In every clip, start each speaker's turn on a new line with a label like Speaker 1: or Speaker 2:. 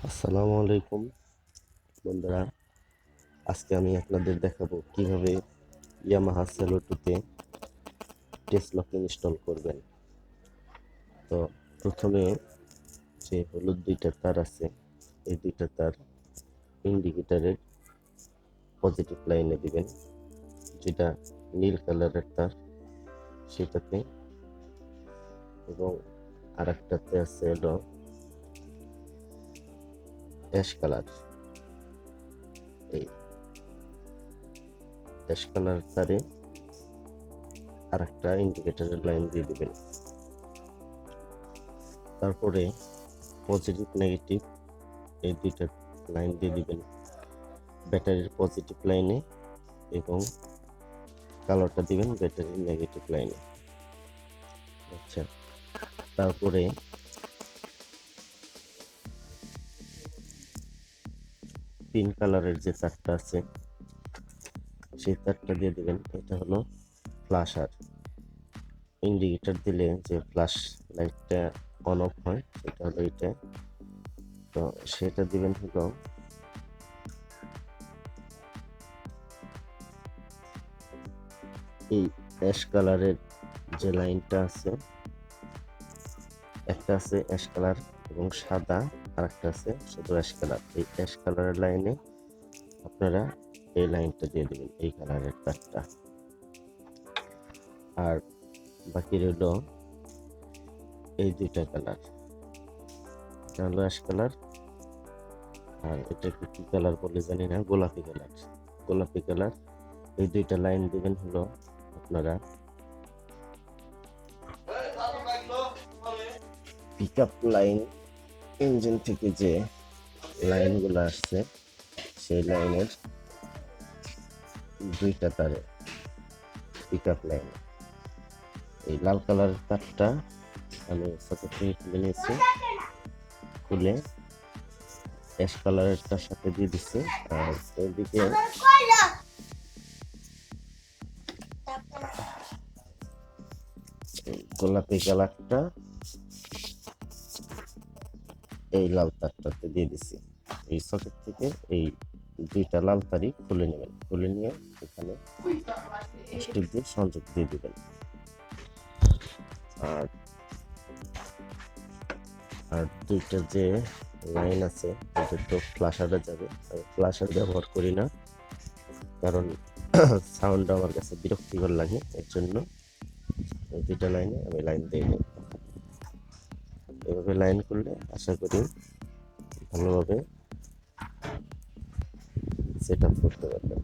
Speaker 1: আসসালামু আলাইকুম বন্ধুরা। আজকে আমি আপনাদের দেখাবো কিভাবে ইয়ামাহা সালুটোতে টেসলক ইনস্টল করবেন। তো প্রথমে যে হলুদ দুইটা তার আছে, এই দুইটা তার ইন্ডিকেটরের পজিটিভ লাইনে দিবেন। যেটা নীল কালারের তার সেটাতে, এবং আর একটাতে আছে হলো অ্যাশ কালার। এই অ্যাশ কালার তারে আর একটা ইন্ডিকেটরের লাইন দিয়ে দিবেন। তারপরে পজিটিভ নেগেটিভ এই দুইটা লাইন দিয়ে দিবেন ব্যাটারির পজিটিভ লাইনে, এবং কালোটা দিবেন ব্যাটারির নেগেটিভ লাইনে। আচ্ছা, তারপরে পিঙ্ক কালারের যে তারটা আছে সেই তারটা দিয়ে দিবেন। এটা হলো ফ্ল্যাশার, ইন্ডিকেটর দিলে যে ফ্ল্যাশ লাইটটা অন অফ হয় সেটা হলো এটা। তো সেটা দিবেন হলো এই অ্যাশ কালারের যে লাইনটা আছে, একটা আছে অ্যাশ কালার এবং সাদা, আর একটা আছে শুধু অ্যাশ কালার। এই অ্যাশ কালারের লাইনে আপনারা এই লাইনটা দিয়ে দেবেন, এই কালারের তারটা। আর বাকি রইল এই দুইটা কালার, এটা হলো অ্যাশ কালার, আর এটাকে কি কালার বলে জানি না, গোলাপি কালার। গোলাপি কালার এই দুইটা লাইন দিবেন হলো আপনারা পিক আপ লাইন, ইঞ্জিন থেকে যে লাইনগুলো আসছে সেই লাইনের দুইটা তারে পিক আপ লাইন। এই লাল কালারের তারটা আমি সকেট থেকে খুলে নিয়েছি, খুলে অ্যাশ কালারেরটার সাথে দিয়ে দিচ্ছি। আর এদিকে গোলাপি কালারটা এই লাল তারটাতে দিয়ে দিচ্ছি। এই সকেট থেকে এই দুইটা লাল তারই খুলে নেবেন, খুলে নিয়ে এখানে স্টিক দিয়ে সংযোগ দিয়ে দিবেন। আর আর দুইটা যে লাইন আছে এটা তো ফ্ল্যাশারে যাবে। আমি ফ্ল্যাশার ব্যবহার করি না, কারণ সাউন্ড আমার কাছে বিরক্তিকর লাগে। এর জন্য এই দুইটা লাইনে আমি লাইন দিই নি। এভাবে লাইন করলে আশা করি ভালোভাবে সেট আপ করতে পারবেন।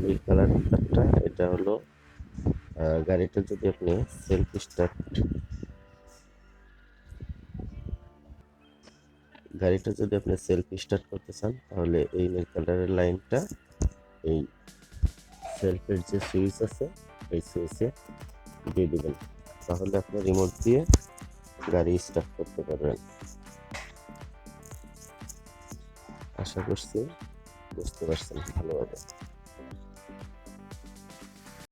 Speaker 1: নীল কালারের তারটা এটা হলো গাড়িটা যদি আপনি সেলফ স্টার্ট করতে চান, তাহলে এই নীল কালারের লাইনটা এই সেলফের যে সুইচ আছে এই সুইচে দিয়ে দিবেন, তাহলে আপনি রিমোট দিয়ে গাড়ি স্টার্ট করতে পারবেন। আশা করছি বুঝতে পারছেন ভালোভাবে।